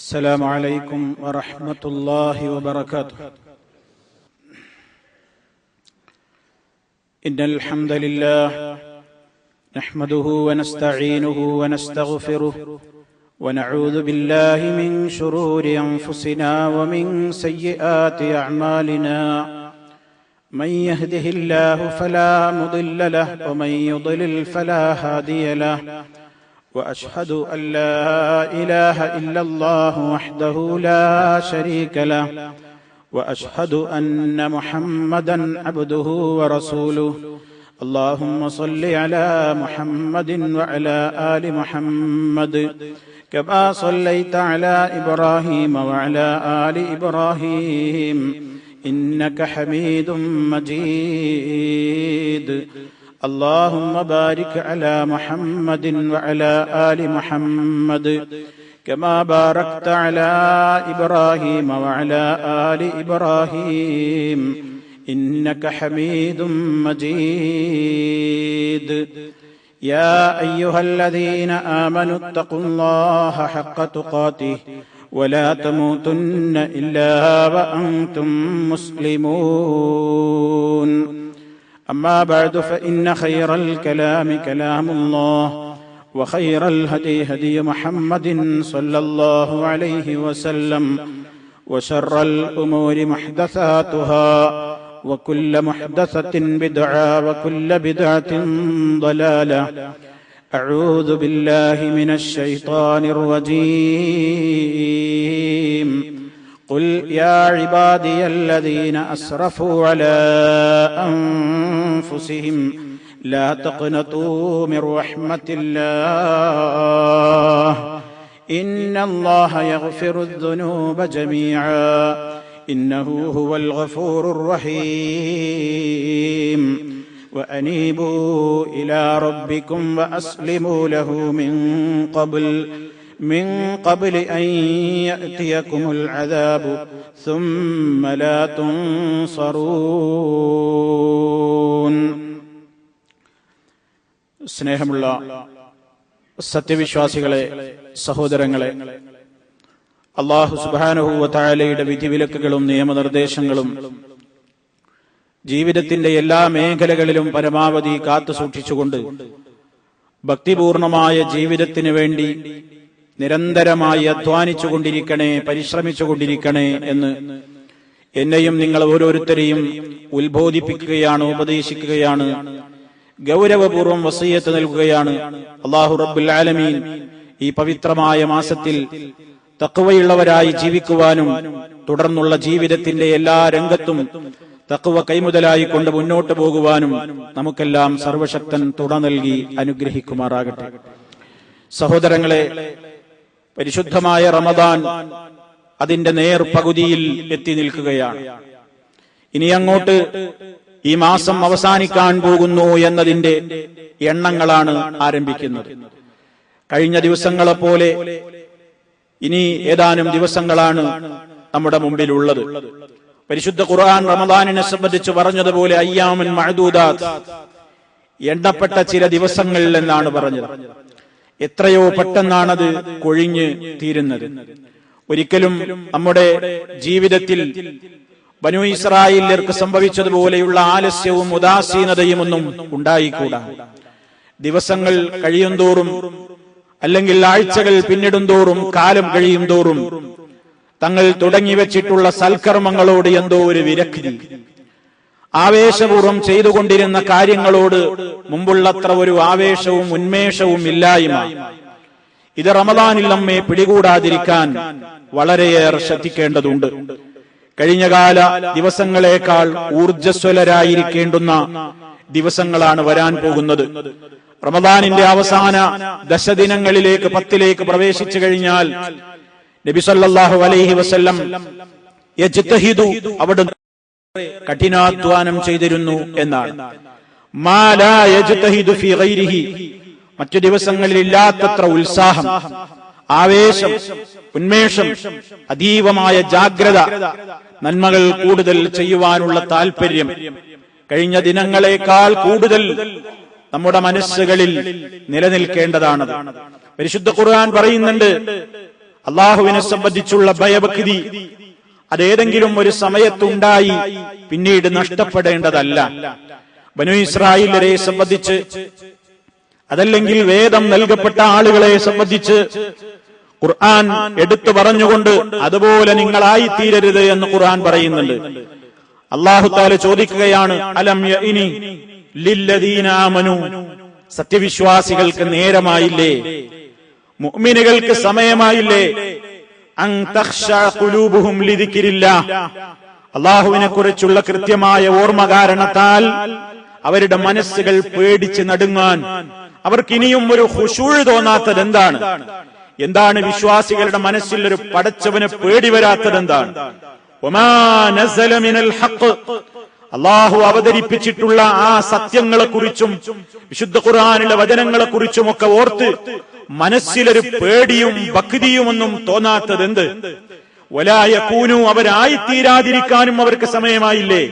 السلام عليكم ورحمة الله وبركاته. إن الحمد لله نحمده ونستعينه ونستغفره ونعوذ بالله من شرور أنفسنا ومن سيئات أعمالنا. من يهده الله فلا مضل له ومن يضلل فلا هادي له. وأشهد أن لا إله إلا الله وحده لا شريك له. وأشهد أن محمدا عبده ورسوله. اللهم صل على محمد وعلى آل محمد كما صليت على إبراهيم وعلى آل إبراهيم إنك حميد مجيد. اللهم بارك على محمد وعلى آل محمد كما باركت على إبراهيم وعلى آل إبراهيم إنك حميد مجيد. يا أيها الذين آمنوا اتقوا الله حق تقاته ولا تموتن إلا وأنتم مسلمون. أما بعد فإن خير الكلام كلام الله وخير الهدي هدي محمد صلى الله عليه وسلم وشر الأمور محدثاتها وكل محدثة بدعة وكل بدعة ضلالة. أعوذ بالله من الشيطان الرجيم. قل يا عبادي الذين أسرفوا على أنفسهم لا تقنطوا من رحمة الله إن الله يغفر الذنوب جميعا إنه هو الغفور الرحيم. وأنيبوا إلى ربكم وأسلموا له من قبل أن يأتيكم العذاب ثم لا تنصرون. സ്നേഹമുള്ള സത്യവിശ്വാസികളെ, സഹോദരങ്ങളെ, അല്ലാഹു സുബ്ഹാനഹു വ തആലയുടെ വിധിവിലക്കുകളും നിയമനിർദ്ദേശങ്ങളും ജീവിതത്തിന്റെ എല്ലാ മേഖലകളിലും പരമാവധി കാത്തു സൂക്ഷിച്ചുകൊണ്ട് ഭക്തിപൂർണമായ ജീവിതത്തിന് വേണ്ടി നിരന്തരമായി അധ്വാനിച്ചുകൊണ്ടിരിക്കണേ, പരിശ്രമിച്ചുകൊണ്ടിരിക്കണേ എന്ന് എന്നെയും നിങ്ങൾ ഓരോരുത്തരെയും ഉത്ബോധിപ്പിക്കുകയാണ്, ഉപദേശിക്കുകയാണ്, ഗൗരവപൂർവ്വം വസിയ്യത്ത് നൽകുകയാണ്. അല്ലാഹു റബ്ബുൽ ആലമീൻ ഈ പവിത്രമായ മാസത്തിൽ തഖ്വയുള്ളവരായി ജീവിക്കുവാനും തുടർന്നുള്ള ജീവിതത്തിന്റെ എല്ലാ രംഗത്തും തഖ്വ കൈമുതലായി കൊണ്ട് മുന്നോട്ട് പോകുവാനും നമുക്കെല്ലാം സർവശക്തൻ തുണ നൽകി അനുഗ്രഹിക്കുമാറാകട്ടെ. സഹോദരങ്ങളെ, പരിശുദ്ധമായ റമദാൻ അതിന്റെ നേർപകുതിയിൽ എത്തി നിൽക്കുകയാണ്. ഇനി അങ്ങോട്ട് ഈ മാസം അവസാനിക്കാൻ പോകുന്നു എന്നതിന്റെ എണ്ണങ്ങളാണ് ആരംഭിക്കുന്നത്. കഴിഞ്ഞ ദിവസങ്ങളെപ്പോലെ ഇനി ഏതാനും ദിവസങ്ങളാണ് നമ്മുടെ മുമ്പിലുള്ളത്. പരിശുദ്ധ ഖുർആൻ റമദാനിനെ സംബന്ധിച്ച് പറഞ്ഞതുപോലെ അയ്യാമുൻ മഅദൂദാത്ത്, എണ്ണപ്പെട്ട ചില ദിവസങ്ങൾ എന്നാണ് പറഞ്ഞത്. എത്രയോ പെട്ടെന്നാണത് കൊഴിഞ്ഞ് തീരുന്നത്. ഒരിക്കലും നമ്മുടെ ജീവിതത്തിൽ ബനൂ ഇസ്രായേല്യർക്ക് സംഭവിച്ചതുപോലെയുള്ള ആലസ്യവും ഉദാസീനതയും ഒന്നും ഉണ്ടായിക്കൂടാ. ദിവസങ്ങൾ കഴിയും തോറും, അല്ലെങ്കിൽ ആഴ്ചകൾ പിന്നിടും തോറും, കാലം കഴിയും തോറും തങ്ങൾ തുടങ്ങിവെച്ചിട്ടുള്ള സൽക്കർമ്മങ്ങളോട് എന്തോ ഒരു വിരക്തി, ആവേശപൂർവ്വം ചെയ്തുകൊണ്ടിരുന്ന കാര്യങ്ങളോട് മുമ്പുള്ളത്ര ഒരു ആവേശവും ഉന്മേഷവും ഇല്ലായ്മ. ഇത് റമദാനിൽ നമ്മെ പിടികൂടാതിരിക്കാൻ വളരെയേറെ ശ്രദ്ധിക്കേണ്ടതുണ്ട്. കഴിഞ്ഞകാല ദിവസങ്ങളെക്കാൾ ഊർജ്ജസ്വലരായിരിക്കേണ്ടുന്ന ദിവസങ്ങളാണ് വരാൻ പോകുന്നത്. റമദാനിന്റെ അവസാന ദശദിനങ്ങളിലേക്ക്, 10ലേക്ക് പ്രവേശിച്ചു കഴിഞ്ഞാൽ നബി സല്ലല്ലാഹു അലൈഹി വസല്ലം യജ്തഹിദു, അവിടുന്ന് കഠിനാധ്വാനം ചെയ്തിരുന്നു എന്നാണ്. മാ ലാ യജ്തഹിദു ഫീ ഗൈരിഹി, മറ്റു ദിവസങ്ങളിൽ ഇല്ലാത്തത്ര ഉത്സാഹം, ആവേശം, ഉന്മേഷം, അതീവമായ ജാഗ്രത, നന്മകൾ കൂടുതൽ ചെയ്യുവാനുള്ള താല്പര്യം കഴിഞ്ഞ ദിനങ്ങളെക്കാൾ കൂടുതൽ നമ്മുടെ മനസ്സുകളിൽ നിലനിൽക്കേണ്ടതാണ്. പരിശുദ്ധ ഖുർആൻ പറയുന്നുണ്ട്, അള്ളാഹുവിനെ സംബന്ധിച്ചുള്ള ഭയഭക്തി അതേതെങ്കിലും ഒരു സമയത്തുണ്ടായി പിന്നീട് നഷ്ടപ്പെടേണ്ടതല്ല. ബനൂ ഇസ്രായേലിനെ സംബന്ധിച്ച്, അതല്ലെങ്കിൽ വേദം നൽകപ്പെട്ട ആളുകളെ സംബന്ധിച്ച് ഖുർആൻ എടുത്തു പറഞ്ഞുകൊണ്ട് അതുപോലെ നിങ്ങളായിത്തീരരുത് എന്ന് ഖുർആൻ പറയുന്നുണ്ട്. അല്ലാഹു തആല ചോദിക്കുകയാണ്, അലം യഇനി ലില്ലദീന ആമനു, സത്യവിശ്വാസികൾക്ക് നേരമായില്ലേ, മുഅ്മിനുകൾക്ക് സമയമായില്ലേ, അൻ തഖ്ശഅ ഖുലൂബുഹും ലിദിക്രില്ലാഹ്, അല്ലാഹുവിനെ കുറിച്ചുള്ള കൃത്യമായ ഓർമ്മ കാരണത്താൽ അവരുടെ മനസ്സുകൾ പേടിച്ച് നടുങ്ങാൻ. അവർക്കിനിയും ഒരു ഖുശൂഅ് തോന്നാത്തത് എന്താണ്? എന്താണ് വിശ്വാസികളുടെ മനസ്സിൽ ഒരു പടച്ചവനെ പേടി വരാത്തത് എന്താണ്? വമാ നസല മിനൽ ഹഖ്, അല്ലാഹു അവതരിപ്പിച്ചിട്ടുള്ള ആ സത്യങ്ങളെ കുറിച്ചും വിശുദ്ധ ഖുർആനിലെ വചനങ്ങളെ കുറിച്ചുമൊക്കെ ഓർത്ത് മനസ്സിലൊരു പേടിയും ഭക്തിയുമൊന്നും തോന്നാത്തത് എന്ത്? വലാ യകൂനു, അവരായിത്തീരാതിരിക്കാനും അവർക്ക് സമയമായില്ലേ?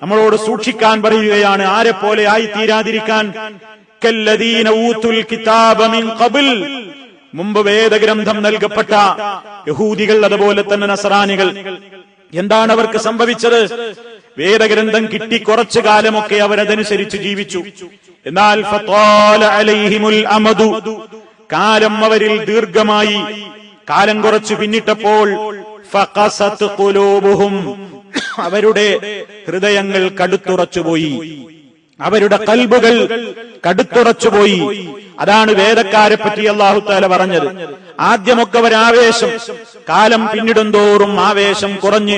നമ്മളോട് സൂക്ഷിക്കാൻ പറയുകയാണ്. ആരെ പോലെ ആയിത്തീരാതിരിക്കാൻ? കല്ലദീന ഊതുൽ കിതാബ മിൻ ഖബൽ, മുമ്പ് വേദഗ്രന്ഥം നൽകപ്പെട്ട യഹൂദികൾ, അതുപോലെ തന്നെ നസറാനികൾ. എന്താണ് അവർക്ക് സംഭവിച്ചത്? വേദഗ്രന്ഥം കിട്ടി കുറച്ചു കാലമൊക്കെ അവരതനുസരിച്ച് ജീവിച്ചു. എന്നാൽ ഫത്വാല അലൈഹിമുൽ അമദു, കാലം അവരിൽ ദീർഘമായി. കാലം കുറച്ചു പിന്നിട്ടപ്പോൾ ഫഖസത് ഖുലൂബുഹും, അവരുടെ ഹൃദയങ്ങൾ കടുത്തുറച്ചുപോയി, അവരുടെ ഖൽബുകൾ കടുത്തുറച്ചുപോയി. അതാണ് വേദക്കാരെ പറ്റി അല്ലാഹു തആല പറഞ്ഞത്. ആദ്യമൊക്കെ ഒരാവേശം, കാലം പിന്നിടുന്തോറും ആവേശം കുറഞ്ഞ്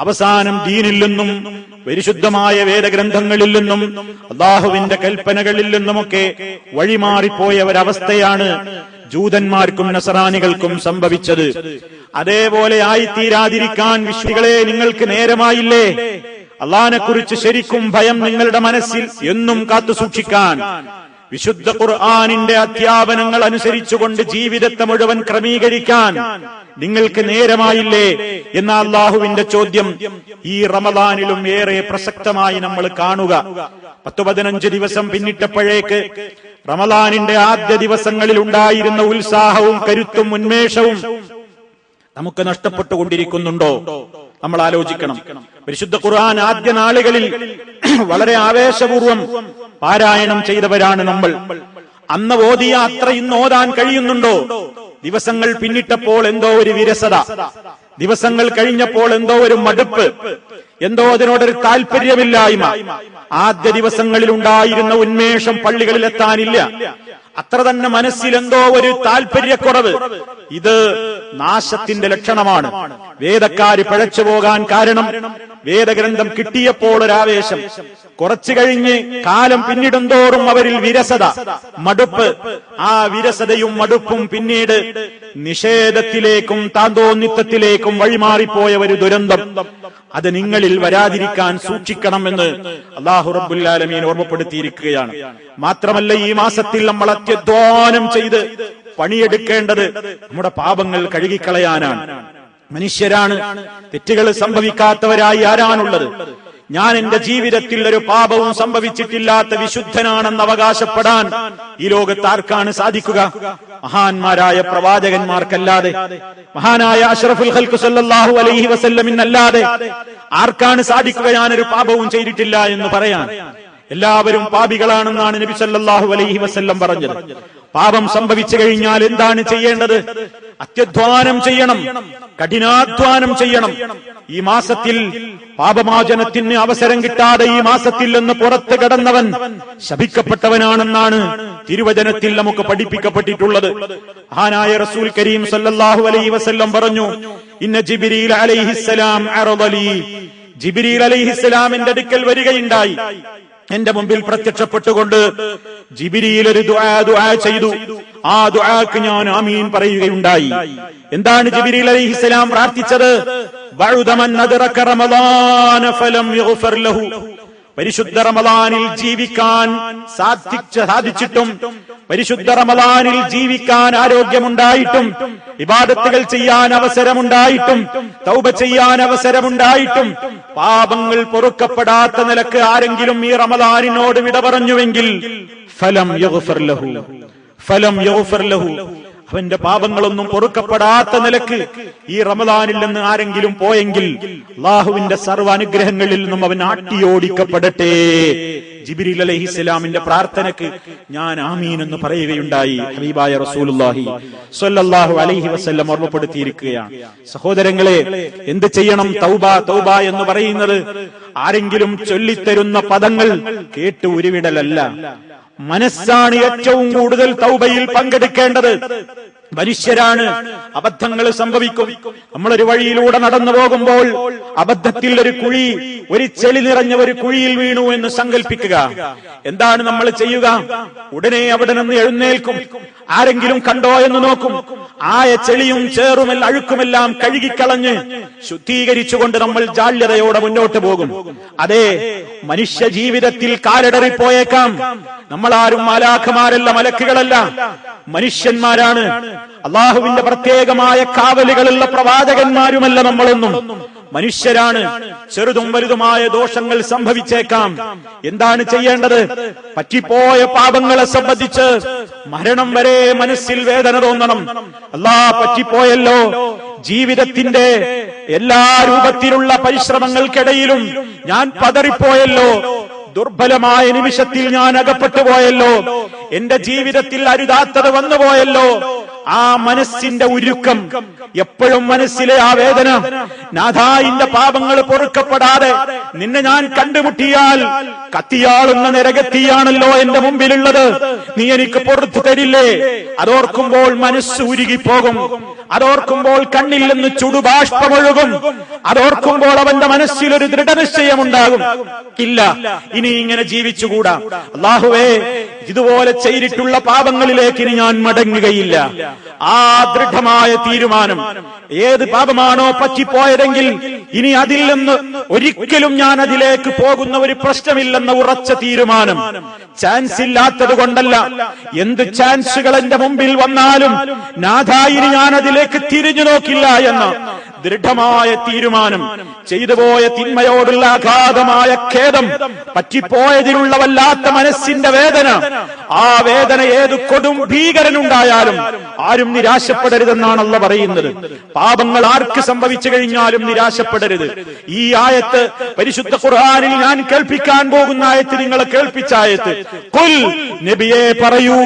അവസാനം ദീനിൽ നിന്നും പരിശുദ്ധമായ വേദഗ്രന്ഥങ്ങളിൽ നിന്നും അല്ലാഹുവിന്റെ കൽപ്പനകളിൽ നിന്നുമൊക്കെ വഴിമാറിപ്പോയ ഒരവസ്ഥയാണ് ജൂതന്മാർക്കും നസറാനികൾക്കും സംഭവിച്ചത്. അതേപോലെ ആയിത്തീരാതിരിക്കാൻ വിശ്വാസികളെ നിങ്ങൾക്ക് നേരമായില്ലേ? അള്ളാഹിനെ കുറിച്ച് ശരിക്കും ഭയം നിങ്ങളുടെ മനസ്സിൽ എന്നും കാത്തു സൂക്ഷിക്കാൻ, വിശുദ്ധ ഖുർആനിന്റെ അധ്യാപനങ്ങൾ അനുസരിച്ചുകൊണ്ട് ജീവിതത്തെ മുഴുവൻ ക്രമീകരിക്കാൻ നിങ്ങൾക്ക് നേരമായില്ലേ എന്ന അള്ളാഹുവിന്റെ ചോദ്യം ഈ റമദാനിലും ഏറെ പ്രസക്തമായി നമ്മൾ കാണുക. 10-15 ദിവസം പിന്നിട്ടപ്പോഴേക്ക് റമദാനിന്റെ ആദ്യ ദിവസങ്ങളിൽ ഉണ്ടായിരുന്ന ഉത്സാഹവും കരുത്തും ഉന്മേഷവും നമുക്ക് നഷ്ടപ്പെട്ടുകൊണ്ടിരിക്കുന്നുണ്ടോ? നമ്മൾ ആലോചിക്കണം. പരിശുദ്ധ ഖുർആൻ ആദ്യ നാളുകളിൽ വളരെ ആവേശപൂർവം പാരായണം ചെയ്തവരാണ് നമ്മൾ. അന്ന് ഓതിയ അത്ര ഇന്ന് ഓതാൻ കഴിയുന്നുണ്ടോ? ദിവസങ്ങൾ പിന്നിട്ടപ്പോൾ എന്തോ ഒരു വിരസത, ദിവസങ്ങൾ കഴിഞ്ഞപ്പോൾ എന്തോ ഒരു മടുപ്പ്, എന്തോ അതിനോടൊരു താല്പര്യമില്ലായ്മ. ആദ്യ ദിവസങ്ങളിൽ ഉണ്ടായിരുന്ന ഉന്മേഷം പള്ളികളിലെത്താനില്ല. അത്ര തന്നെ മനസ്സിൽ എന്തോ ഒരു താല്പര്യക്കുറവ്. ഇത് നാശത്തിന്റെ ലക്ഷണമാണ്. വേദക്കാര് പഴച്ചു പോകാൻ കാരണം വേദഗ്രന്ഥം കിട്ടിയപ്പോൾ ഒരാവേശം, കുറച്ചു കഴിഞ്ഞ് കാലം പിന്നിടുന്തോറും അവരിൽ വിരസത, മടുപ്പ്. ആ വിരസതയും മടുപ്പും പിന്നീട് നിഷേധത്തിലേക്കും താന്തോന്നിത്വത്തിലേക്കും വഴിമാറിപ്പോയ ഒരു ദുരന്തം. അത് നിങ്ങളിൽ വരാതിരിക്കാൻ സൂക്ഷിക്കണമെന്ന് അല്ലാഹു റബ്ബുൽ ആലമീൻ ഓർമ്മപ്പെടുത്തിയിരിക്കുകയാണ്. മാത്രമല്ല, ഈ മാസത്തിൽ നമ്മൾ അത്യധ്വാനം ചെയ്ത് പണിയെടുക്കേണ്ടത് നമ്മുടെ പാപങ്ങൾ കഴുകിക്കളയാനാണ്. മനുഷ്യരാണ്, തെറ്റുകൾ സംഭവിക്കാത്തവരായി ആരാണുള്ളത്? ഞാൻ എന്റെ ജീവിതത്തിൽ ഒരു പാപവും സംഭവിച്ചിട്ടില്ലാത്ത വിശുദ്ധനാണെന്ന് അവകാശപ്പെടാൻ ഈ ലോകത്ത് ആർക്കാണ് സാധിക്കുക? മഹാന്മാരായ പ്രവാചകന്മാർക്കല്ലാതെ, മഹാനായ അഷ്റഫുൽ ഖൽഖ് സല്ലല്ലാഹു അലൈഹി വസല്ലമിനല്ലാതെ ആർക്കാണ് സാധിക്കുക ഞാനൊരു പാപവും ചെയ്തിട്ടില്ല എന്ന് പറയാൻ? എല്ലാവരും പാപികളാണെന്നാണ് നബി സല്ലല്ലാഹു അലൈഹി വസല്ലം പറഞ്ഞത്. പാപം സംഭവിച്ചു കഴിഞ്ഞാൽ എന്താണ് ചെയ്യേണ്ടത്? അത്യധ്വാനം ചെയ്യണം, കഠിനാധ്വാനം ചെയ്യണം. ഈ മാസത്തിൽ പാപമോചനത്തിന് അവസരം കിട്ടാതെ ഈ മാസത്തിൽ നിന്ന് പുറത്തു കടന്നവൻ ശപിക്കപ്പെട്ടവനാണെന്നാണ് തിരുവചനത്തിൽ നമുക്ക് പഠിപ്പിക്കപ്പെട്ടിട്ടുള്ളത്. മഹാനായ റസൂൽ കരീം സല്ലല്ലാഹു അലൈഹി വസല്ലം പറഞ്ഞു, ഇന്ന ജിബ്രീൽ അലൈഹിസ്സലാം അറദലി, ജിബ്രീൽ അലൈഹിസ്സലാമിന്റെ അടുക്കൽ വരികയുണ്ടായി. എന്റെ മുമ്പിൽ പ്രത്യക്ഷപ്പെട്ടുകൊണ്ട് ജിബ്രീൽ ഒരു ദുആ ചെയ്തു. ആ ദുആക്ക് ഞാൻ ആമീൻ പറയുകയുണ്ടായി. എന്താണ് ജിബ്രീൽ അലൈഹിസ്സലാം പ്രാർത്ഥിച്ചത്? ബഅദ മൻ അദ്റക റമളാന ഫലം യുഗ്ഫർ ലഹു, പരിശുദ്ധ റമളാനിൽ ജീവിക്കാൻ സാധിച്ചിട്ടും, പരിശുദ്ധ റമളാനിൽ ജീവിക്കാൻ ആരോഗ്യമുണ്ടായിട്ടും, ഇബാദത്തുകൾ ചെയ്യാൻ അവസരമുണ്ടായിട്ടും, തൗബ ചെയ്യാൻ അവസരമുണ്ടായിട്ടും പാപങ്ങൾ പൊറുക്കപ്പെടാത്ത നിലക്ക് ആരെങ്കിലും ഈ റമളാനിനോട് വിട പറഞ്ഞുവെങ്കിൽ ഫലം യുഗ്ഫർ ലഹു, ഫലം യുഗ്ഫർ ലഹു, അവന്റെ പാപങ്ങളൊന്നും പൊറുക്കപ്പെടാത്ത നിലക്ക് ഈ റമദാനിൽ നിന്ന് ആരെങ്കിലും പോയെങ്കിൽ അല്ലാഹുവിന്റെ സർവ്വ അനുഗ്രഹങ്ങളിൽ നിന്നും അവൻ ആട്ടിയോടിക്കപ്പെടട്ടെ. ജിബ്രീൽ അലൈഹിസ്സലാമിന്റെ പ്രാർത്ഥനക്ക് ഞാൻ ആമീൻ എന്ന് പറയുകയുണ്ടായി. ഹബീബായ റസൂലുള്ളാഹി സ്വല്ലല്ലാഹു അലൈഹി വസല്ലം ഓർമ്മപ്പെടുത്തിയിരിക്കുകയാണ്. സഹോദരങ്ങളെ, എന്ത് ചെയ്യണം? തൗബ തൗബ എന്ന് പറയുന്നത് ആരെങ്കിലും ചൊല്ലിത്തരുന്ന പദങ്ങൾ കേട്ട് ഉരുവിടലല്ല. മനസ്സാണ് ഏറ്റവും കൂടുതൽ തൗബയിൽ പങ്കെടുക്കേണ്ടത്. മനുഷ്യരാണ്, അബദ്ധങ്ങൾ സംഭവിക്കും. നമ്മളൊരു വഴിയിലൂടെ നടന്നു പോകുമ്പോൾ അബദ്ധത്തിൽ ഒരു കുഴി, ഒരു ചെളി നിറഞ്ഞ ഒരു കുഴിയിൽ വീണു എന്ന് സങ്കല്പിക്കുക. എന്താണ് നമ്മൾ ചെയ്യുക? ഉടനെ അവിടെ നിന്ന് എഴുന്നേൽക്കും. ആരെങ്കിലും കണ്ടോ എന്ന് നോക്കും. ആയ ചെളിയും ചേറുമെല്ലാം അഴുക്കുമെല്ലാം കഴുകിക്കളഞ്ഞ് ശുദ്ധീകരിച്ചുകൊണ്ട് നമ്മൾ ജാള്യതയോടെ മുന്നോട്ട് പോകും. അതെ, മനുഷ്യ ജീവിതത്തിൽ കാലിടറിപ്പോയേക്കാം. നമ്മളാരും മാലാഖമാരല്ല, മലക്കുകളല്ല, മനുഷ്യന്മാരാണ്. അള്ളാഹുവിന്റെ പ്രത്യേകമായ കാവലുകളുള്ള പ്രവാചകന്മാരുമല്ല നമ്മളൊന്നും. മനുഷ്യരാണ്. ചെറുതും വലുതുമായ ദോഷങ്ങൾ സംഭവിച്ചേക്കാം. എന്താണ് ചെയ്യേണ്ടത്? പറ്റിപ്പോയ പാപങ്ങളെ സംബന്ധിച്ച് മരണം വരെ മനസ്സിൽ വേദന തോന്നണം. പറ്റിപ്പോയല്ലോ. ജീവിതത്തിന്റെ എല്ലാ രൂപത്തിലുള്ള പരിശ്രമങ്ങൾക്കിടയിലും ഞാൻ പതറിപ്പോയല്ലോ. ദുർബലമായ നിമിഷത്തിൽ ഞാൻ അകപ്പെട്ടു പോയല്ലോ. എന്റെ ജീവിതത്തിൽ അരുതാത്തത് വന്നുപോയല്ലോ. ആ മനസ്സിന്റെ ഉരുക്കം, എപ്പോഴും മനസ്സിലെ ആ വേദന, നാഥായിന്റെ പാപങ്ങൾ പൊറുക്കപ്പെടാതെ നിന്നെ ഞാൻ കണ്ടുമുട്ടിയാൽ കത്തിയാളുന്ന നരകത്തിയാണല്ലോ എന്റെ മുമ്പിലുള്ളത്. നീ എനിക്ക് പുറത്തു തരില്ലേ? അതോർക്കുമ്പോൾ മനസ്സ് ഉരുകിപ്പോകും. അതോർക്കുമ്പോൾ കണ്ണിൽ നിന്ന് ചുടുബാഷ്പമൊഴുകും. അതോർക്കുമ്പോൾ അവന്റെ മനസ്സിൽ ഒരു ദൃഢനിശ്ചയമുണ്ടാകും. ഇല്ല, ഇനി ഇങ്ങനെ ജീവിച്ചുകൂടാ. അല്ലാഹുവേ, ഇതുപോലെ ചെയ്തിട്ടുള്ള പാപങ്ങളിലേക്ക് ഇനി ഞാൻ മടങ്ങുകയില്ല. ആ ദൃഢമായ തീരുമാനം, ഏത് പാപമാണോ പറ്റിപ്പോയതെങ്കിൽ ഇനി അതിൽ നിന്ന് ഒരിക്കലും ഞാൻ അതിലേക്ക് പോകുന്ന ഒരു പ്രശ്നമില്ലെന്ന ഉറച്ച തീരുമാനം. ചാൻസ് ഇല്ലാത്തത് കൊണ്ടല്ല, എന്ത് ചാൻസുകൾ എന്റെ മുമ്പിൽ വന്നാലും നാഥായിനി ഞാൻ അതിലേക്ക് തിരിഞ്ഞു നോക്കില്ല എന്ന ദൃഢമായ തീരുമാനം. ചെയ്തുപോയ തിന്മയോടുള്ള അഗാധമായ ഖേദം, പറ്റിപ്പോയതിലുള്ള വല്ലാത്ത മനസ്സിന്റെ വേദന, ആ വേദന ഏത് കൊടും ഭീകരനുണ്ടായാലും ആരും നിരാശപ്പെടരുതെന്നാണ് അല്ലാഹു പറയുന്നത്. പാപങ്ങൾ ആർക്ക് സംഭവിച്ചു കഴിഞ്ഞാലും നിരാശപ്പെടരുത്. ഈ ആയത്ത് പരിശുദ്ധ ഖുർആനിൽ ഞാൻ കേൾപ്പിക്കാൻ പോകുന്ന ആയത്ത് നിങ്ങളെ കേൾപ്പിച്ച ആയത്ത്. ഖുൽ, നബിയെ പറയൂ,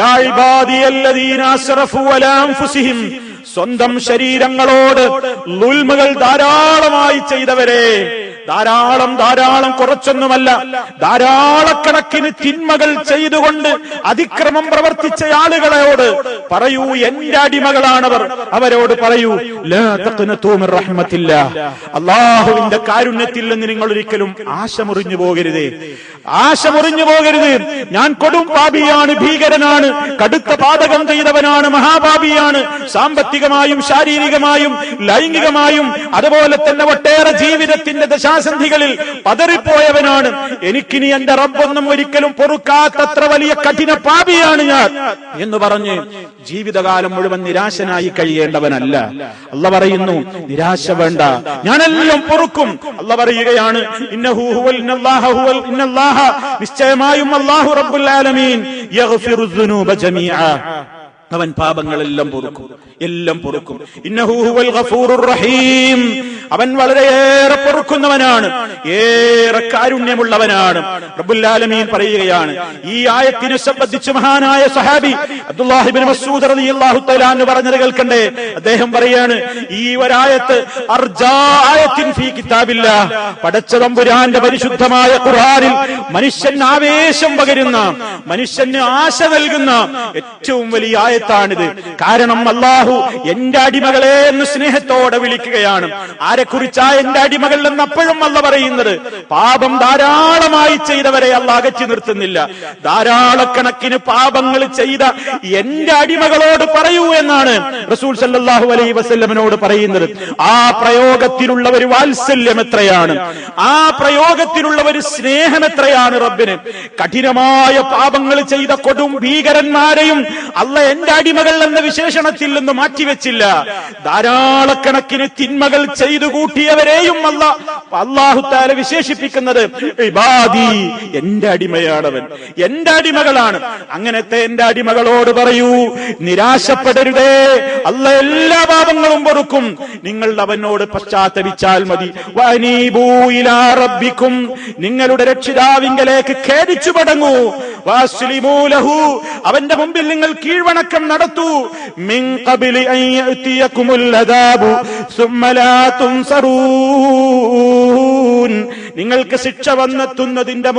യാ ഇബാദിയല്ലദീന അസ്റഫു അലാ അൻഫുസിഹിം, സ്വന്തം ശരീരങ്ങളോട് ളുൽമുകൾ ധാരാളമായി ചെയ്തവരെ, ധാരാളം കുറച്ചൊന്നുമല്ല, ധാരാളക്കണക്കിന് തിന്മകൾ ചെയ്തുകൊണ്ട് അതിക്രമം പ്രവർത്തിച്ച ആളുകളോട് പറയൂ, എന്റെ അടിമകളാണവർ. അവരോട് പറയൂ, ലാ തഖ്നതു മിർ റഹ്മത്തില്ലാഹ്, അല്ലാഹുവിന്റെ കാരുണ്യത്തിൽ നിന്ന് നിങ്ങൾ ഒരിക്കലും ആശ മുറിഞ്ഞു പോകരുത്. ഞാൻ കൊടും പാപിയാണ്, ഭീകരനാണ്, കടുത്ത പാതകം ചെയ്തവനാണ്, മഹാപാപിയാണ്. സാമ്പത്തികമായും ശാരീരികമായും ലൈംഗികമായും അതുപോലെ തന്നെ ഒട്ടേറെ ജീവിതത്തിന്റെ ദശാസന്ധികളിൽ പതറിപ്പോയവനാണ്. എനിക്കിനി എന്റെ റബ്ബൊന്നും ഒരിക്കലും പൊറുക്കാത്തത്ര വലിയ കഠിന പാപിയാണ് ഞാൻ എന്ന് പറഞ്ഞ് ജീവിതകാലം മുഴുവൻ നിരാശനായി കഴിയേണ്ടവനല്ല. അല്ലാഹു പറയുന്നു, നിരാശ വേണ്ട, ഞാനെല്ലാം പൊറുക്കും. അല്ലാഹു പറയുകയാണ്, നിശ്ചയമായും അല്ലാഹു റബ്ബുൽ ആലമീൻ യഗ്ഫിറു ദുനൂബ ജമീഅ, അവൻ പാപങ്ങളെല്ലാം പൊറുക്കും, എല്ലാം പൊറുക്കും. ഇന്നഹു ഹുവൽ ഗഫൂറുർ റഹീം, അവൻ വളരെയേറെ പൊറുക്കുന്നവനാണ്, ഏറെ കാരുണ്യമുള്ളവനാണ്. റബ്ബുൽ ആലമീൻ പറയുകയാണ്. ഈ ആയത്തിനെ സംബന്ധിച്ച് മഹാനായ സഹാബി അബ്ദുല്ലാഹി ഇബ്നു മസ്ഊദ് റളിയല്ലാഹു തആല അൻഹു പറഞ്ഞത് കേൾക്കണ്ടേ? അദ്ദേഹം പറയാണ്, ഈ ഒരായത്ത് അർജാ ആയത്തിൻ ഫീ കിതാബില്ലാഹ്, പടച്ച തമ്പുരാന്റെ പരിശുദ്ധമായ ഖുർആനിൽ മനുഷ്യന് ആവേശം പകരുന്ന, മനുഷ്യന് ആശ നൽകുന്ന ഏറ്റവും വലിയ ആയത്താണിത്. കാരണം അല്ലാഹു എന്റെ അടിമകളെ എന്ന് സ്നേഹത്തോടെ വിളിക്കുകയാണ്. ആരെക്കുറിച്ചാ എന്റെ അടിമകൾ എന്ന് അപ്പോഴും അല്ലാഹു പറയുന്നത്? പാപം ധാരാളമായി ചെയ്തവരെ അല്ലാഹു അകറ്റി നിർത്തുന്നില്ല. ധാരാളക്കണക്കിന് പാപങ്ങൾ ചെയ്ത എന്റെ അടിമകളോട് പറയൂ എന്നാണ് റസൂൽ സല്ലല്ലാഹു അലൈഹി വസല്ലമയോട് പറയുന്നത്. ആ പ്രയോഗത്തിലുള്ള ഒരു വാത്സല്യം എത്രയാണ്, ആ പ്രയോഗത്തിലുള്ള ഒരു സ്നേഹം എത്രയാണ് റബ്ബിന്. കഠിനമായ പാപങ്ങൾ ചെയ്ത കൊടും ഭീകരന്മാരെയും അല്ലാഹു എന്റെ എന്റെ അടിമകൾ എന്ന വിശേഷണത്തിൽ നിന്ന് മാറ്റിവെച്ചില്ല. ധാരാളക്കണക്കിന് തിന്മകൾ ചെയ്തു കൂട്ടിയവരെയും അല്ലാഹു തആല വിശേഷിപ്പിക്കുന്നത് ഇബാദി, എന്റെ അടിമയാണവൻ, എന്റെ അടിമകളാണ്. അങ്ങനത്തെ എന്റെ അടിമകളോട് പറയൂ, നിരാശപ്പെടരുതേ, അല്ലാഹ് എല്ലാ പാപങ്ങളും പൊറുക്കും, നിങ്ങൾ അവനോട് പശ്ചാത്തപിച്ചാൽ മതി. വഅനീബൂ ഇലാ റബ്ബിക്കും, നിങ്ങളുടെ രക്ഷിതാവിങ്കലേക്ക് ഖേദിച്ചു മടങ്ങൂ. വഅസ്ലിമൂ ലഹു, അവന്റെ മുമ്പിൽ നിങ്ങൾ കീഴ്വണക്കം നടത്തൂ. മിൻ ഖബ്ലി അൻ യഅതിയകുമുൽ അദാബു സുമ്മ ലാ തുൻസറൂൻ, നിങ്ങൾക്ക് ശിക്ഷ വന്നെത്തുന്നതിന്റെ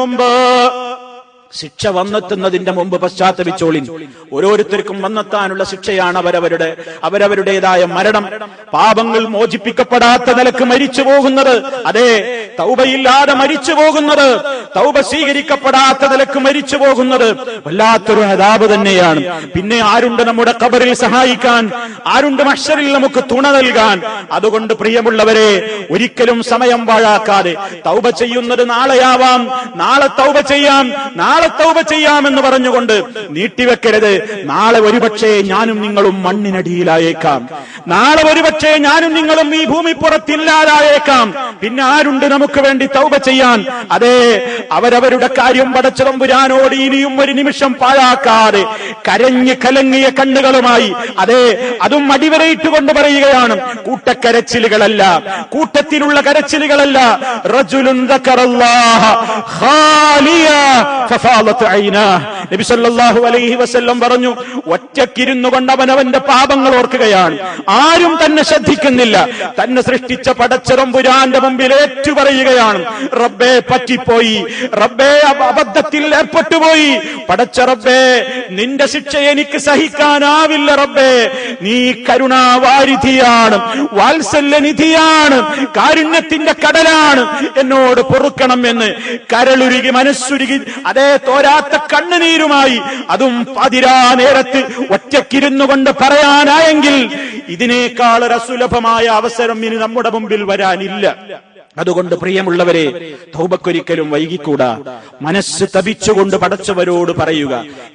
മുമ്പ് പശ്ചാത്തപിച്ചോളിൻ. ഓരോരുത്തർക്കും വന്നെത്താനുള്ള ശിക്ഷയാണ് അവരവരുടേതായ മരണം. പാപങ്ങൾ മോചിപ്പിക്കപ്പെടാത്ത നിലക്ക് മരിച്ചു പോകുന്നത്, അതെ, തൗബയില്ലാതെ മരിച്ചു പോകുന്നത്, തൗബ സ്വീകരിക്കപ്പെടാത്ത നിലക്ക് മരിച്ചു പോകുന്നത് വല്ലാത്തൊരു അദാബ് തന്നെയാണ്. പിന്നെ ആരുണ്ട് നമ്മുടെ ഖബറിൽ സഹായിക്കാൻ? ആരുണ്ട് മഹ്ശറിൽ നമുക്ക് തുണ നൽകാൻ? അതുകൊണ്ട് പ്രിയമുള്ളവരെ, ഒരിക്കലും സമയം പാഴാക്കാതെ തൗബ ചെയ്യുന്നത് നാളെയാവാം, നാളെ തൗബ ചെയ്യാമെന്ന് പറഞ്ഞുകൊണ്ട് നീട്ടിവെക്കരുത്. നാളെ ഒരുപക്ഷേ ഞാനും നിങ്ങളും മണ്ണിനടിയിലായേക്കാം. നാളെ ഒരുപക്ഷേ ഞാനും നിങ്ങളും ഈ ഭൂമിപ്പുറത്തില്ലാതായേക്കാം. പിന്നെ ആരുണ്ട് നമുക്ക് വേണ്ടി തൗബ ചെയ്യാൻ? അതെ, അവരവരുടെ കാര്യം പടച്ച തമ്പുരാനോട് ഇനിയും ഒരു നിമിഷം പാഴാക്കാതെ കരഞ്ഞ് കലങ്ങിയ കണ്ണുകളുമായി, അതെ, അതും അടിവരയിട്ടുകൊണ്ട് പറയുകയാണ്. കൂട്ടക്കരച്ചിലുകളല്ല, കൂട്ടത്തിലുള്ള കരച്ചിലുകളല്ല. റജുലുൻ ദക്കറല്ലാഹ ഖാലിയ ഫഫാലത് ഐനാ, നബി സല്ലല്ലാഹു അലൈഹി വസല്ലം പറഞ്ഞു, ഒറ്റക്കിരുന്നു കൊണ്ട് അവനവന്റെ പാപങ്ങൾ ഓർക്കുകയാണ്. ആരും തന്നെ ശ്രദ്ധിക്കുന്നില്ല. തന്നെ സൃഷ്ടിച്ച പടച്ച തമ്പുരാന്റെ മുമ്പിൽ ഏറ്റുപറയുകയാണ്, റബ്ബേ പറ്റിപ്പോയി, റബ്ബേ അബദ്ധത്തിൽ ഏർപ്പെട്ടുപോയി, പടച്ച റബ്ബേ നിന്റെ ശിക്ഷ എനിക്ക് സഹിക്കാനാവില്ല, റബ്ബേ നീ കരുണാവാരിധിയാണ്, വാത്സല്യനിധിയാണ്, കാരുണ്യത്തിന്റെ കടലാണ്, എന്നോട് പൊറുക്കണം എന്ന് കരളുരുകി മനസ്സുരുകി, അതേ, തോരാത്ത കണ്ണുനീരുമായി, അതും പതിരാ നേരത്ത് ഒറ്റക്കിരുന്നു കൊണ്ട് പറയാനായെങ്കിൽ ഇതിനേക്കാൾ സുലഭമായ അവസരം ഇനി നമ്മുടെ മുമ്പിൽ വരാനില്ല. അതുകൊണ്ട് പ്രിയമുള്ളവരെ, തൗബക്കൊരിക്കലും വൈകിക്കൂടാ. മനസ്സ് തപിച്ചുകൊണ്ട് പടച്ചവരോട് പറയുക,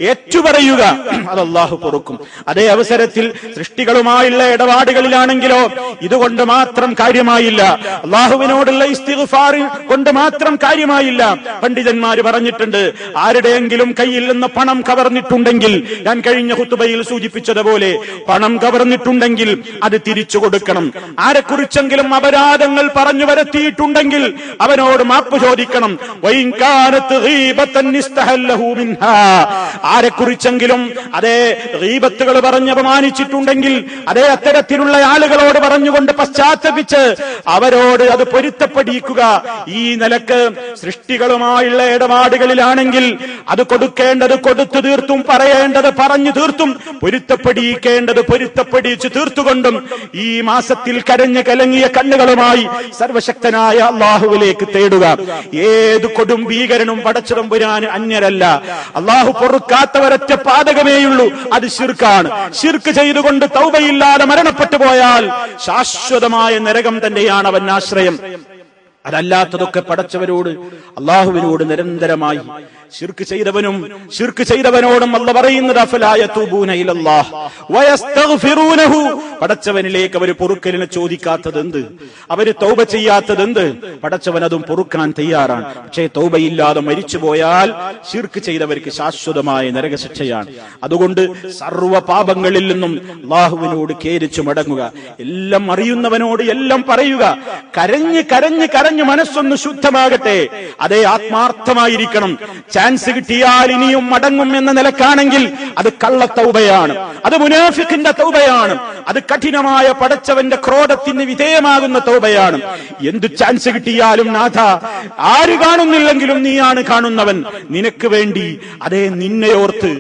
ഏറ്റുപറയുക, അത് അല്ലാഹു പൊറുക്കും. അതേ അവസരത്തിൽ സൃഷ്ടികളുമായുള്ള ഇടപാടുകളിലാണെങ്കിലോ ഇതുകൊണ്ട് മാത്രം കാര്യമായില്ല, അല്ലാഹുവിനോടുള്ള ഇസ്തിഗ്ഫാർ കൊണ്ട് മാത്രം കാര്യമായില്ല. പണ്ഡിതന്മാര് പറഞ്ഞിട്ടുണ്ട്, ആരുടെയെങ്കിലും കയ്യിൽ നിന്ന് പണം കവർന്നിട്ടുണ്ടെങ്കിൽ, ഞാൻ കഴിഞ്ഞ ഖുതുബയിൽ സൂചിപ്പിച്ചതുപോലെ പണം കവർന്നിട്ടുണ്ടെങ്കിൽ അത് തിരിച്ചു കൊടുക്കണം. ആരെക്കുറിച്ചെങ്കിലും അപരാധങ്ങൾ പറഞ്ഞു വരുത്തി ണ്ടെങ്കിൽ അവനോട് മാപ്പ് ചോദിക്കണം. ആരെക്കുറിച്ചെങ്കിലും അതേ ഗീബത്തുകൾ പറഞ്ഞ് അപമാനിച്ചിട്ടുണ്ടെങ്കിൽ അതേ അത്തരത്തിലുള്ള ആളുകളോട് പറഞ്ഞുകൊണ്ട് പശ്ചാത്തപിച്ച് അവരോട് അത് പൊരുത്തപ്പെടിക്കുക. ഈ നിലക്ക് സൃഷ്ടികളുമായുള്ള ഇടപാടുകളിലാണെങ്കിൽ അത് കൊടുക്കേണ്ടത് കൊടുത്തു തീർത്തും, പറയേണ്ടത് പറഞ്ഞു തീർത്തും, പൊരുത്തപ്പെടിക്കേണ്ടത് പൊരുത്തപ്പെടിച്ച് തീർത്തുകൊണ്ടും ഈ മാസത്തിൽ കരഞ്ഞു കലങ്ങിയ കണ്ണുകളുമായി സർവശക്തനായ അല്ലാഹുവിലേക്ക് തേടുക. ഏത് കൊടും ഭീകരനും പടച്ചതമ്പുരാൻ അന്യരല്ല. അല്ലാഹു പൊറുക്കാത്ത ഒരൊറ്റ പാതകമേയുള്ളൂ, അത് ശിർക്കാണ്. ശിർക്ക് ചെയ്തുകൊണ്ട് തൗബയില്ലാതെ മരണപ്പെട്ടു പോയാൽ ശാശ്വതമായ നരകം തന്നെയാണ് അവൻ ആശ്രയം. അതല്ലാത്തതൊക്കെ പടച്ചവരോട് അല്ലാഹുവിനോട് നിരന്തരമായി ശിർക്ക് ചെയ്തവനോടും അല്ലാഹു പറയുന്നത് അഫലാ യതൂബൂന ഇലല്ലാഹ് വയസ്തഗ്ഫിറൂനഹു, പടച്ചവനിലേക്ക് അവർ പൊറുക്കലിനെ ചോദിക്കാത്തത് എന്ത്, അവർ തൗബ ചെയ്യാത്തത് എന്ത്? പടച്ചവൻ അതും പൊറുക്കാൻ തയ്യാറാണ്. പക്ഷേ തൗബയില്ലാതെ മരിച്ചു പോയാൽ ശിർക്ക് ചെയ്തവർക്ക് ശാശ്വതമായ നരകശിക്ഷയാണ്. അതുകൊണ്ട് സർവ്വ പാപങ്ങളിൽ നിന്നും അല്ലാഹുവിനോട് ഖേദിച്ചു മടങ്ങുക. എല്ലാം അറിയുന്നവനോട് എല്ലാം പറയുക. കരഞ്ഞ് കരഞ്ഞ് കരഞ്ഞ് മനസ്സൊന്ന് ശുദ്ധമാകട്ടെ. അതേ, ആത്മാർത്ഥമായിരിക്കണം. ചാൻസ് കിട്ടിയാൽ ഇനിയും മടങ്ങും എന്ന നിലക്കാണെങ്കിൽ അത് കള്ളത്തൗബയാണ്, അത് മുനാഫിഖിന്റെ തൗബയാണ്, അത് കഠിനമായ പടച്ചവന്റെ ക്രോധത്തിന് വിധേയമാകുന്ന തൗബയാണ്. എന്തു ചാൻസ് കിട്ടിയാലും നാഥ, ആര് കാണുന്നില്ലെങ്കിലും നീയാണ് കാണുന്നവൻ, നിനക്ക് വേണ്ടി, അതേ, നിന്നെയോർത്ത്,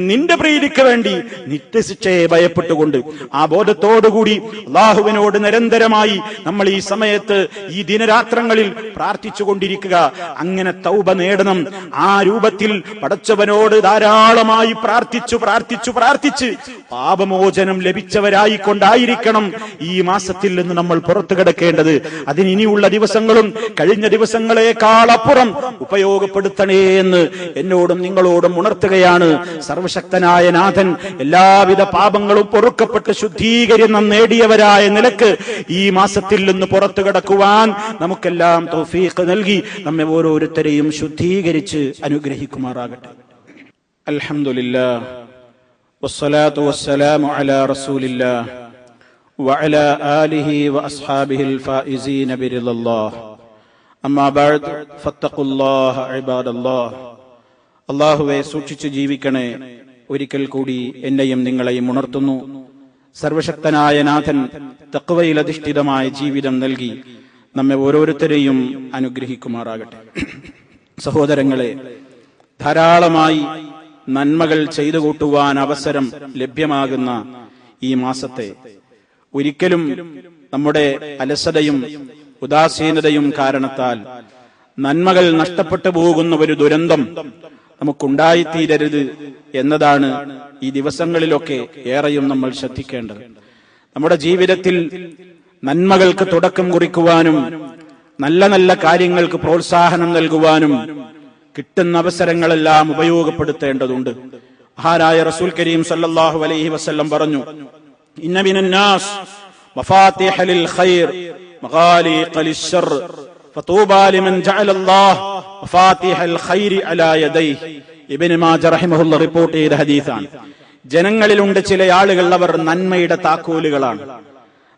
നിന്റെ പ്രീതിക്ക് വേണ്ടി നിത്യശിക്ഷയെ ഭയപ്പെട്ടുകൊണ്ട് ആ ബോധത്തോടുകൂടി അല്ലാഹുവിനോട് നിരന്തരമായി നമ്മൾ ഈ സമയത്ത് ഈ ദിനരാത്രങ്ങളിൽ പ്രാർത്ഥിച്ചുകൊണ്ടിരിക്കുക. അങ്ങനെ തൗബ നേടണം. ആ രൂപത്തിൽ പടച്ചവനോട് ധാരാളമായി പ്രാർത്ഥിച്ച് പാപമോചനം ലഭിച്ചവരായിക്കൊണ്ടായിരിക്കണം ഈ മാസത്തിൽ നിന്ന് നമ്മൾ പുറത്തു കിടക്കേണ്ടത്. അതിനിയുള്ള ദിവസങ്ങളും കഴിഞ്ഞ ദിവസങ്ങളെക്കാൾ അപ്പുറം ഉപയോഗപ്പെടുത്തണേ എന്ന് എന്നോടും നിങ്ങളോടും ഉണർത്തുകയാണ്. സർവശക്തനായ നാഥൻ എല്ലാവിധ പാപങ്ങളും പൊറുക്കപ്പെട്ട് ശുദ്ധീകരണം നേടിയവരായ നിലക്ക് ഈ മാസത്തിൽ നിന്ന് പുറത്തു കിടക്കുവാൻ നമുക്കെല്ലാം തൗഫീഖ് നൽകി നമ്മെ ഓരോരുത്തരെയും ശുദ്ധീകരിച്ച് അനുഗ്രഹിക്കുമാറാകട്ടെ. അൽഹംദുലില്ലാഹ് വസ്സലാത്തു വസ്സലാമു അലാ റസൂലില്ലാഹ് വഅലാ ആലിഹി വഅസ്ഹാബിഹിൽ ഫായിസീന ബിറിദല്ലാഹ്. അമ്മാ ബഅദ് ഫത്തഖുല്ലാഹ ഇബാദല്ലാഹ്. അല്ലാഹുവേ, സൂക്ഷിച്ചു ജീവിക്കണേ. ഒരിക്കൽ കൂടി എന്നെയും നിങ്ങളെയും ഉണർത്തുന്നു. സർവശക്തനായ നാഥൻ തഖ്വയിൽ അധിഷ്ഠിതമായ ജീവിതം നൽകി നമ്മെ ഓരോരുത്തരെയും അനുഗ്രഹിക്കുമാറാകട്ടെ. സഹോദരങ്ങളെ, ധാരാളമായി നന്മകൾ ചെയ്തു കൂട്ടുവാൻ അവസരം ലഭ്യമാകുന്ന ഈ മാസത്തെ ഒരിക്കലും നമ്മുടെ അലസതയും ഉദാസീനതയും കാരണത്താൽ നന്മകൾ നഷ്ടപ്പെട്ടു പോകുന്ന ഒരു ദുരന്തം നമുക്കുണ്ടായിത്തീരരുത് എന്നതാണ് ഈ ദിവസങ്ങളിലൊക്കെ ഏറെയും നമ്മൾ ശ്രദ്ധിക്കേണ്ടത്. നമ്മുടെ ജീവിതത്തിൽ നന്മകൾക്ക് തുടക്കം കുറിക്കുവാനും നല്ല നല്ല കാര്യങ്ങൾക്ക് പ്രോത്സാഹനം നൽകുവാനും കിട്ടുന്ന അവസരങ്ങളെല്ലാം ഉപയോഗപ്പെടുത്തേണ്ടതുണ്ട്. മഹാനായ റസൂൽ കരീം സല്ലല്ലാഹു അലൈഹി വസല്ലം പറഞ്ഞു, ഇന്ന മിനന്നാസ് മഫാത്തിഹ ലിൽ ഖൈർ മഗാലിഖ ലിശ്ശർ ഫതൂബാ ലിമൻ ജഅലല്ലാഹു മഫാത്തിഹൽ ഖൈരി അലാ യദൈഹി. ഇബ്നു മാജ റഹിമഹുല്ലാഹ് റിപ്പോർട്ട് ചെയ്ത ഹദീസാണ്. ജനങ്ങളിലുണ്ട് ചില ആളുകൾ, അവർ നന്മയുടെ താക്കോലുകളാണ്.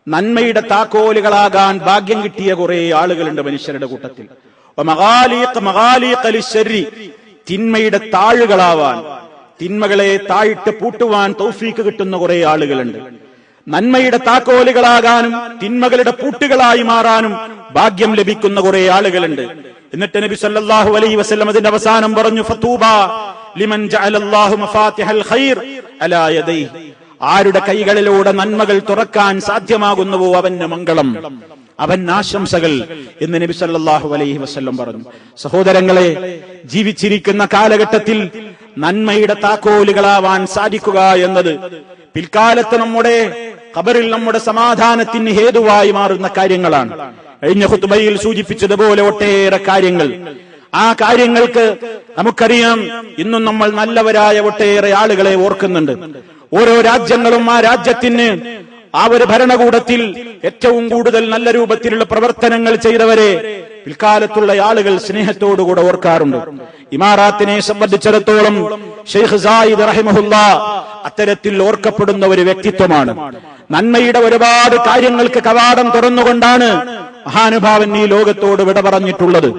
നന്മയുടെ താക്കോലുകളാകാൻ ഭാഗ്യം കിട്ടിയ കുറെ ആളുകളുണ്ട് മനുഷ്യരുടെ കൂട്ടത്തിൽ. തിന്മയുടെ താഴുകളാവാൻ, തിന്മകളെ താഴിട്ട് പൂട്ടുവാൻ തൗഫീക്ക് കിട്ടുന്ന കുറെ ആളുകളുണ്ട്. നന്മയുടെ താക്കോലുകളാകാനും തിന്മകളുടെ പൂട്ടുകളായി മാറാനും ഭാഗ്യം ലഭിക്കുന്ന കുറെ ആളുകളുണ്ട്. എന്നിട്ട് നബി സല്ലല്ലാഹു അലൈഹി വസല്ലം അതിന്റെ അവസാനം പറഞ്ഞു, ഫതൂബാ ലിമൻ ജഅലല്ലാഹു മഫാത്തിഹൽ ഖൈർ അലാ യദൈഹി. ആരുടെ കൈകളിലൂടെ നന്മകൾ തുറക്കാൻ സാധ്യമാകുന്നുവോ അവന് മംഗളം, അവൻ ആശംസകൾ എന്ന് നബി സല്ലല്ലാഹു അലൈഹി വസല്ലം പറഞ്ഞു. സഹോദരങ്ങളെ, ജീവിച്ചിരിക്കുന്ന കാലഘട്ടത്തിൽ നന്മയുടെ താക്കോലുകളാവാൻ സാധിക്കുക എന്നത് പിൽക്കാലത്ത് നമ്മുടെ ഖബറിൽ നമ്മുടെ സമാധാനത്തിന് ഹേതുവായി മാറുന്ന കാര്യങ്ങളാണ്. കഴിഞ്ഞ ഖുത്ബയിൽ സൂചിപ്പിച്ചതുപോലെ ഒട്ടേറെ കാര്യങ്ങൾ. ആ കാര്യങ്ങൾക്ക് നമുക്കറിയാം, ഇന്നും നമ്മൾ നല്ലവരായ ഒട്ടേറെ ആളുകളെ ഓർക്കുന്നുണ്ട്. ഓരോ രാജ്യങ്ങളും ആ രാജ്യത്തിന് ആ ഒരു ഭരണകൂടത്തിൽ ഏറ്റവും കൂടുതൽ നല്ല രൂപത്തിലുള്ള പ്രവർത്തനങ്ങൾ ചെയ്തവരെ പിൽക്കാലത്തുള്ള ആളുകൾ സ്നേഹത്തോടുകൂടെ ഓർക്കാറുണ്ട്. ഇമാറാത്തിനെ സംബന്ധിച്ചിടത്തോളം ഷെയ്ഖ് സായിദ് റഹിമഹുല്ലാഹ് അത്തരത്തിൽ ഓർക്കപ്പെടുന്ന ഒരു വ്യക്തിത്വമാണ്. നന്മയുടെ ഒരുപാട് കാര്യങ്ങൾക്ക് കവാടം തുറന്നുകൊണ്ടാണ് മഹാനുഭാവൻ ഈ ലോകത്തോട് വിട പറഞ്ഞിട്ടുള്ളത്.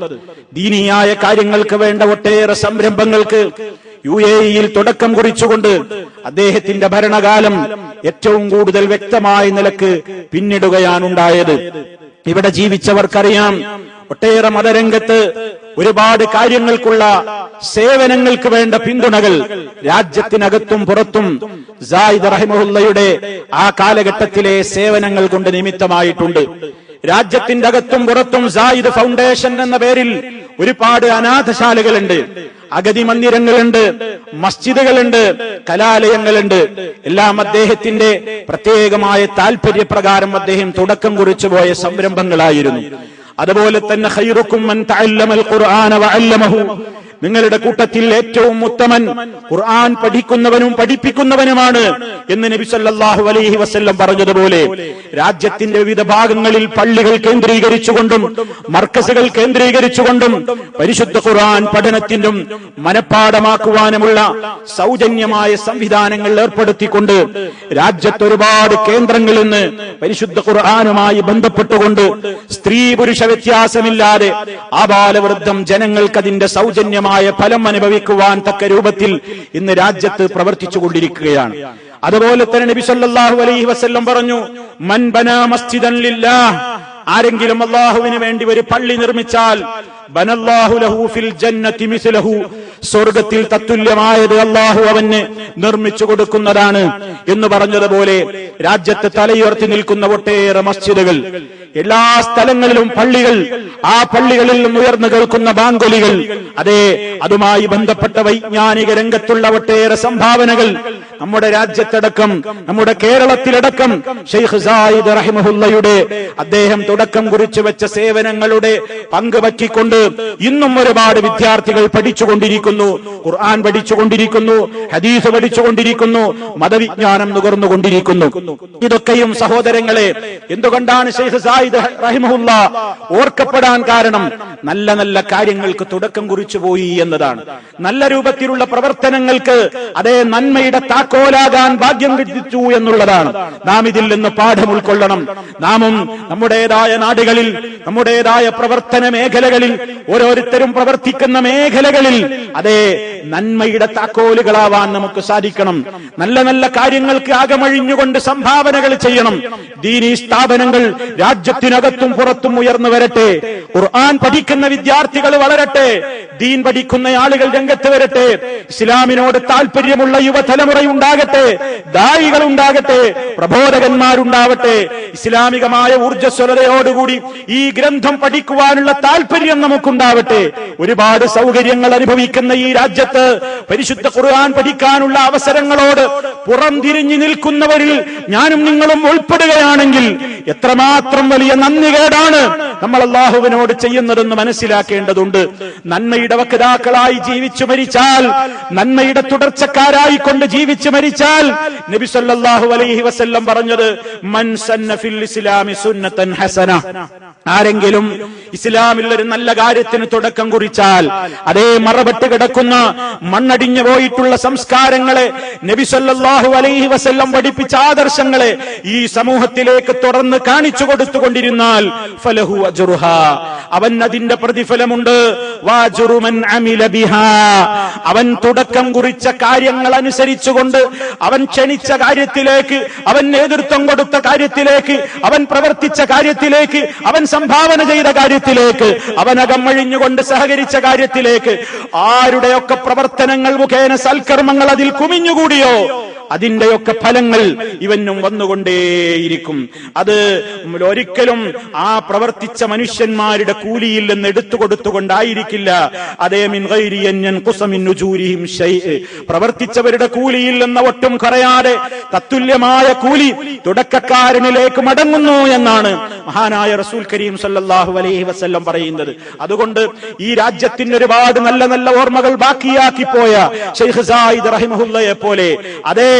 ദീനിയായ കാര്യങ്ങൾക്ക് വേണ്ട ഒട്ടേറെ സംരംഭങ്ങൾക്ക് UAE-യിൽ തുടക്കം കുറിച്ചുകൊണ്ട് അദ്ദേഹത്തിന്റെ ഭരണകാലം ഏറ്റവും കൂടുതൽ വ്യക്തമായ നിലക്ക് പിന്നിടുകയാണുണ്ടായത്. ഇവിടെ ജീവിച്ചവർക്കറിയാം, ഒട്ടേറെ മതരംഗത്ത് ഒരുപാട് കാര്യങ്ങൾക്കുള്ള സേവനങ്ങൾക്ക് വേണ്ട പിന്തുണകൾ രാജ്യത്തിനകത്തും പുറത്തും സായിദ് റഹിമഹുല്ലയുടെ ആ കാലഘട്ടത്തിലെ സേവനങ്ങൾ കൊണ്ട് നിമിത്തമായിട്ടുണ്ട്. രാജ്യത്തിന്റെ അകത്തും പുറത്തും സായിദ് ഫൗണ്ടേഷൻ എന്ന പേരിൽ ഒരുപാട് അനാഥശാലകളുണ്ട്, അഗതി മന്ദിരങ്ങളുണ്ട്, മസ്ജിദുകളുണ്ട്, കലാലയങ്ങളുണ്ട്. എല്ലാം അദ്ദേഹത്തിന്റെ പ്രത്യേകമായ താല്പര്യപ്രകാരം അദ്ദേഹം തുടക്കം കുറിച്ചു പോയ സംരംഭങ്ങളായിരുന്നു. അതുപോലെ തന്നെ ഖൈറുക്കും മൻ തഅല്ലമൽ ഖുർആന വഅല്ലമഹു, നിങ്ങളുടെ കൂട്ടത്തിൽ ഏറ്റവും ഉത്തമൻ ഖുർആൻ പഠിക്കുന്നവനും പഠിപ്പിക്കുന്നവനുമാണ് എന്ന് നബി സല്ലല്ലാഹു അലൈഹി വസല്ലം പറഞ്ഞതുപോലെ രാജ്യത്തിന്റെ വിവിധ ഭാഗങ്ങളിൽ പള്ളികൾ കേന്ദ്രീകരിച്ചുകൊണ്ടും മർക്കസുകൾ കേന്ദ്രീകരിച്ചുകൊണ്ടും പരിശുദ്ധ ഖുർആൻ പഠനത്തിനും മനഃപ്പാഠമാക്കുവാനുമുള്ള സൗജന്യമായ സംവിധാനങ്ങൾ ഏർപ്പെടുത്തിക്കൊണ്ട് രാജ്യത്ത് ഒരുപാട് കേന്ദ്രങ്ങളിൽ നിന്ന് പരിശുദ്ധ ഖുർആനുമായി ബന്ധപ്പെട്ടുകൊണ്ട് സ്ത്രീ പുരുഷ വ്യത്യാസമില്ലാതെ ആബാലവൃദ്ധം ജനങ്ങൾക്ക് അതിന്റെ സൗജന്യമായ ഫലം അനുഭവിക്കുവാൻ തക്ക രൂപത്തിൽ ഇന്ന് രാജ്യത്ത് പ്രവർത്തിച്ചുകൊണ്ടിരിക്കുകയാണ്. അതുപോലെ തന്നെ നബി സല്ലല്ലാഹു അലൈഹി വസല്ലം പറഞ്ഞു, മൻ ബനാ മസ്ജിദൻ ലില്ലാഹ്, ആരെങ്കിലും അല്ലാഹുവിന് വേണ്ടി ഒരു പള്ളി നിർമ്മിച്ചാൽ ബനല്ലാഹു ലഹു ഫിൽ ജന്നതി മിസ്ലഹു, സ്വർഗ്ഗത്തിൽ തത്തുല്യമായത് അല്ലാഹു അവന് നിർമ്മിച്ചു കൊടുക്കുന്നതാണ് എന്ന് പറഞ്ഞതുപോലെ രാജ്യത്ത് തലയുയർത്തി നിൽക്കുന്ന ഒട്ടേറെ മസ്ജിദുകൾ, എല്ലാ സ്ഥലങ്ങളിലും പള്ളികൾ, ആ പള്ളികളിൽ നിന്ന് ഉയർന്നു കേൾക്കുന്ന ബാങ്കൊലികൾ, അതെ, അതുമായി ബന്ധപ്പെട്ട വൈജ്ഞാനിക രംഗത്തുള്ള ഒട്ടേറെ സംഭാവനകൾ നമ്മുടെ രാജ്യത്തടക്കം, നമ്മുടെ കേരളത്തിലടക്കം ഷെയ്ഖ് സായിദ് റഹിമഹുല്ലയുടെ അദ്ദേഹം തുടക്കം കുറിച്ചു വെച്ച സേവനങ്ങളുടെ പങ്ക് പറ്റിക്കൊണ്ട് ഇന്നും ഒരുപാട് വിദ്യാർത്ഥികൾ പഠിച്ചുകൊണ്ടിരിക്കുന്നു, ഖുർആൻ പഠിച്ചുകൊണ്ടിരിക്കുന്നു, ഹദീസ് പഠിച്ചുകൊണ്ടിരിക്കുന്നു, മതവിജ്ഞാനം നുകർന്നുകൊണ്ടിരിക്കുന്നു. ഇതൊക്കെയും സഹോദരങ്ങളെ എന്തുകൊണ്ടാണ് ഷെയ്ഖ് സായിദ് റഹിമഹുല്ല ഓർക്കപ്പെടാൻ കാരണം? നല്ല നല്ല കാര്യങ്ങൾക്ക് തുടക്കം കുറിച്ചു പോയി എന്നതാണ്. നല്ല രൂപത്തിലുള്ള പ്രവർത്തനങ്ങൾക്ക് അതേ നന്മയുടെ താക്കോലാകാൻ ഭാഗ്യം ലഭിച്ചു എന്നുള്ളതാണ്. നാം ഇതിൽ നിന്ന് പാഠം ഉൾക്കൊള്ളണം. നാമും നമ്മുടേതായ നാടുകളിൽ, നമ്മുടേതായ പ്രവർത്തന മേഖലകളിൽ, ഓരോരുത്തരും പ്രവർത്തിക്കുന്ന മേഖലകളിൽ അതേ നന്മയുടെ താക്കോലുകളാവാൻ നമുക്ക് സാധിക്കണം. നല്ല നല്ല കാര്യങ്ങൾക്ക് അകമഴിഞ്ഞുകൊണ്ട് സംഭാവനകൾ ചെയ്യണം. ദീനീ സ്ഥാപനങ്ങൾ രാജ്യത്തിനകത്തും പുറത്തും ഉയർന്നു വരട്ടെ. ഖുർആൻ പഠിക്കുന്ന വിദ്യാർത്ഥികൾ വളരട്ടെ. ദീൻ പഠിക്കുന്ന ആളുകൾ രംഗത്ത് വരട്ടെ. ഇസ്ലാമിനോട് താല്പര്യമുള്ള യുവതലമുറ ഉണ്ടാകട്ടെ, ദായികൾ ഉണ്ടാകട്ടെ, പ്രബോധകന്മാരുണ്ടാവട്ടെ. ഇസ്ലാമികമായ ഊർജ്ജസ്വലതയോടുകൂടി ഈ ഗ്രന്ഥം പഠിക്കുവാനുള്ള താല്പര്യം നമുക്കുണ്ടാവട്ടെ. ഒരുപാട് സൗകര്യങ്ങൾ അനുഭവിക്കുന്ന ഈ രാജ്യത്ത് പരിശുദ്ധ ഖുർആൻ പഠിക്കാനുള്ള അവസരങ്ങളോട് പുറംതിരിഞ്ഞു നിൽക്കുന്നവരിൽ ഞാനും നിങ്ങളും ഉൾപ്പെടുകയാണെങ്കിൽ എത്രമാത്രം വലിയ നന്ദികേടാണ് നമ്മൾ അല്ലാഹുവിനോട് ചെയ്യുന്നതെന്ന് മനസ്സിലാക്കേണ്ടതുണ്ട്. നന്മയുടെ വക്താക്കളായി ജീവിച്ചു മരിച്ചാൽ, നന്മയുടെ തുടർച്ചക്കാരായി കൊണ്ട് ജീവിച്ചു മരിച്ചാൽ നബി സല്ലല്ലാഹു അലൈഹി വസല്ലം പറഞ്ഞത് മൻ സന്ന ഫിൽ ഇസ്ലാമി സുന്നതൻ ഹസന, ആരെങ്കിലും ഇസ്ലാമിൽ ഒരു നല്ല കാര്യത്തിന് തുടക്കം കുറിച്ചാൽ, അതേ മറപെട്ട് കിടക്കുന്ന മണ്ണടിഞ്ഞു പോയിട്ടുള്ള സംസ്കാരങ്ങളെ, നബി സല്ലല്ലാഹു അലൈഹി വസല്ലം പഠിപ്പിച്ച ആദർശങ്ങളെ ഈ സമൂഹത്തിലേക്ക് തുറന്ന് കാണിച്ചു കൊടുത്തുകൊണ്ടിരുന്നാൽ ഫലഹു അജ്റുഹാ, അവൻ അതിന്റെ പ്രതിഫലമുണ്ട്. വാജ്റു മൻ അമില ബിഹാ, അവൻ തുടക്കം കുറിച്ച കാര്യങ്ങൾ അനുസരിച്ചുകൊണ്ട്, അവൻ ക്ഷണിച്ച കാര്യത്തിലേക്ക്, അവൻ നേതൃത്വം കൊടുത്ത കാര്യത്തിലേക്ക്, അവൻ പ്രവർത്തിച്ച കാര്യത്തിലേക്ക്, അവൻ സംഭാവന ചെയ്ത കാര്യത്തിലേക്ക്, അവൻ അകമഴിഞ്ഞുകൊണ്ട് സഹകരിച്ച കാര്യത്തിലേക്ക്, ആരുടെയൊക്കെ പ്രവർത്തനങ്ങൾ മുഖേന സൽക്കർമ്മങ്ങൾ അതിൽ കുമിഞ്ഞുകൂടിയോ അതിന്റെയൊക്കെ ഫലങ്ങൾ ഇവനും വന്നുകൊണ്ടേയിരിക്കും. അത് ഒരിക്കലും ആ പ്രവർത്തിച്ച മനുഷ്യന്മാരുടെ കൂലിയിൽ നിന്ന് എടുത്തു കൊടുത്തുകൊണ്ടായിരിക്കില്ല. അതേ മിൻ ഗൈരി അൻ യൻഖുസ മിൻ നുജൂരിഹിം ശൈഅ, പ്രവർത്തിച്ചവരുടെ കൂലിയിൽ നിന്ന് ഒട്ടും കുറയാതെ തത്തുല്യമായ കൂലി തുടക്കക്കാരനിലേക്ക് മടങ്ങുന്നു എന്നാണ് മഹാനായ റസൂൽ കരീം സല്ലല്ലാഹു അലൈഹി വസല്ലം പറയുന്നത്. അതുകൊണ്ട് ഈ രാജ്യത്തിന് ഒരുപാട് നല്ല നല്ല ഓർമ്മകൾ ബാക്കിയാക്കി പോയ ഷെയ്ഖ് സായിദ് റഹിമഹുല്ലയെ പോലെ അതേ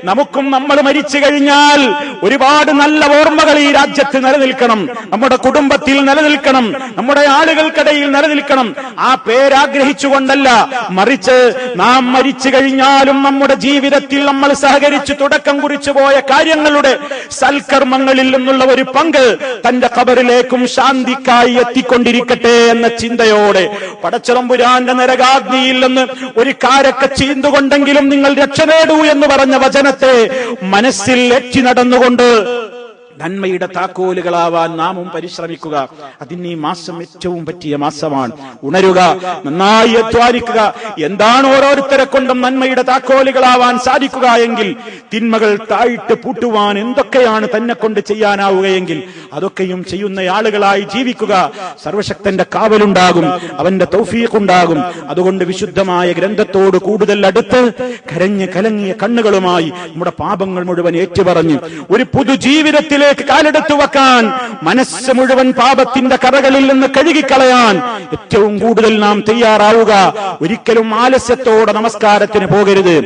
നമുക്കും നമ്മൾ മരിച്ചു കഴിഞ്ഞാൽ ഒരുപാട് നല്ല ഓർമ്മകൾ ഈ രാജ്യത്ത് നിലനിൽക്കണം, നമ്മുടെ കുടുംബത്തിൽ നിലനിൽക്കണം, നമ്മുടെ ആളുകൾക്കിടയിൽ നിലനിൽക്കണം. ആ പേരാഗ്രഹിച്ചുകൊണ്ടല്ല, മറിച്ച് നാം മരിച്ചു കഴിഞ്ഞാലും നമ്മുടെ ജീവിതത്തിൽ നമ്മൾ സഹകരിച്ച് തുടക്കം കുറിച്ചു പോയ കാര്യങ്ങളുടെ സൽക്കർമ്മങ്ങളിൽ നിന്നുള്ള ഒരു പങ്ക് തന്റെ ഖബറിലേക്കും ശാന്തിക്കായി എത്തിക്കൊണ്ടിരിക്കട്ടെ എന്ന ചിന്തയോടെ പടച്ചതമ്പുരാന്റെ നരകാഗ്നിയിൽ നിന്ന് ഒരു കാരക്ക ചീന്തുകൊണ്ടെങ്കിലും നിങ്ങൾ രക്ഷ നേടൂ എന്ന് പറഞ്ഞ വചനത്തെ മനസ്സിൽ എത്തി നടന്നുകൊണ്ട് നന്മയുടെ താക്കോലുകളാവാൻ നാമും പരിശ്രമിക്കുക. അതിന് ഈ മാസം ഏറ്റവും പറ്റിയ മാസമാണ്. ഉണരുക, നന്നായി അധ്വാനിക്കുക. എന്താണ് ഓരോരുത്തരെ കൊണ്ടും നന്മയുടെ താക്കോലുകളാവാൻ സാധിക്കുക എങ്കിൽ, തിന്മകൾ താഴിട്ട് പൂട്ടുവാൻ എന്തൊക്കെയാണ് തന്നെ കൊണ്ട് ചെയ്യാനാവുകയെങ്കിൽ അതൊക്കെയും ചെയ്യുന്ന ആളുകളായി ജീവിക്കുക. സർവശക്തന്റെ കാവലുണ്ടാകും, അവന്റെ തൗഫീഖ് ഉണ്ടാകും. അതുകൊണ്ട് വിശുദ്ധമായ ഗ്രന്ഥത്തോട് കൂടുതൽ അടുത്ത് കരഞ്ഞ് കലങ്ങിയ കണ്ണുകളുമായി നമ്മുടെ പാപങ്ങൾ മുഴുവൻ ഏറ്റുപറഞ്ഞ് ഒരു പുതുജീവിതത്തിൽ കാലെടുത്തു വെക്കാൻ, മനസ്സ് മുഴുവൻ പാപത്തിന്റെ കറകളിൽ നിന്ന് കഴുകിക്കളയാൻ ഏറ്റവും കൂടുതൽ നാം തയ്യാറാവുക. ഒരിക്കലും ആലസ്യത്തോടെ നമസ്കാരത്തിന് പോകരുത്.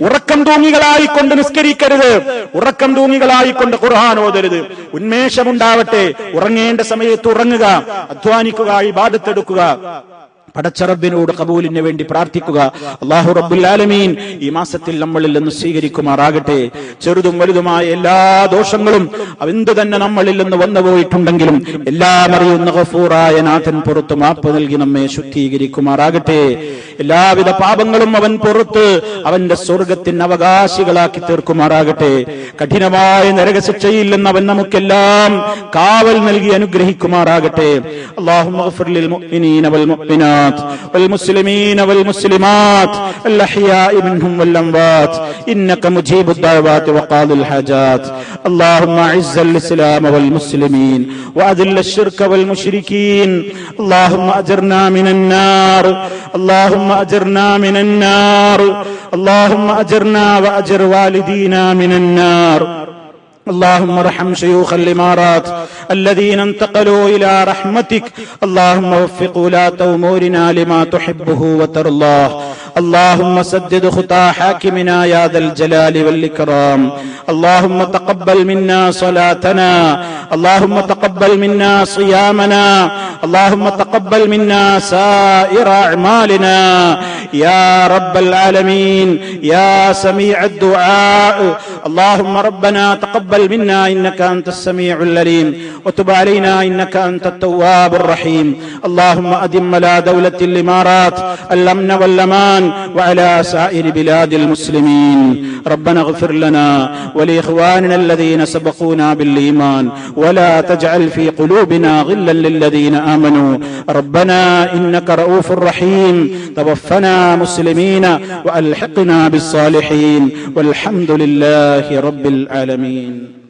ഉറക്കം തൂങ്ങികളായിക്കൊണ്ട് നിസ്കരിക്കരുത്. ഉറക്കം തൂങ്ങികളായിക്കൊണ്ട് ഖുർആൻ ഓതരുത്. ഉന്മേഷമുണ്ടാവട്ടെ. ഉറങ്ങേണ്ട സമയത്ത് ഉറങ്ങുക, അധ്വാനിക്കുക, ഇബാദത്തെടുക്കുക. പടച്ചറബിനോട് കബൂലിന് വേണ്ടി പ്രാർത്ഥിക്കുക. അല്ലാഹു റബ്ബുൽ ആലമീൻ ഈ മാസത്തിൽ നമ്മളിൽ നിന്ന് സ്വീകരിക്കുമാറാകട്ടെ. ചെറുതും വലുതുമായ എല്ലാ ദോഷങ്ങളും അവന്ത് തന്നെ നമ്മളിൽ നിന്ന് വന്നുപോയിട്ടുണ്ടെങ്കിലും എല്ലാം അറിയുന്ന ഗഫൂറായ നാഥൻ പുറത്തു മാപ്പ് നൽകി നമ്മെ ശുദ്ധീകരിക്കുമാറാകട്ടെ. എല്ലാവിധ പാപങ്ങളും അവൻ പുറത്ത് അവന്റെ സ്വർഗത്തിന് അവകാശികളാക്കി തീർക്കുമാറാകട്ടെ. കഠിനമായ നരകശിക്ഷയിൽ നിന്ന് അവൻ നമുക്കെല്ലാം കാവൽ നൽകി അനുഗ്രഹിക്കുമാറാകട്ടെ. اللهم اغفر للمؤمنين والمؤمنات والمسلمين والمسلمات الأحياء منهم والأموات إنك مجيب الدعوات وقاضي الحاجات. اللهم أعز الإسلام والمسلمين وأذل الشرك والمشركين. اللهم أجرنا من النار. اللهم أجرنا من النار. اللهم أجرنا وأجر والدينا من النار. اللهم ارحم شيوخ الإمارات الذين انتقلوا إلى رحمتك. اللهم وفق ولاة أمورنا لما تحبه وترضاه. اللهم سدد خطى حاكمنا يا ذا الجلال والإكرام. اللهم تقبل منا صلاتنا. اللهم تقبل منا صيامنا. اللهم تقبل منا سائر أعمالنا يا رب العالمين يا سميع الدعاء. اللهم ربنا تقبل منا إنك أنت السميع العليم وتب علينا إنك أنت التواب الرحيم. اللهم أدم على دولة الإمارات الأمن والأمان وعلى سائر بلاد المسلمين. ربنا اغفر لنا ولإخواننا الذين سبقونا بالإيمان ولا تجعل في قلوبنا غلا للذين آمنوا. ربنا إنك رؤوف رحيم. توفنا مسلمين وألحقنا بالصالحين والحمد لله رب العالمين.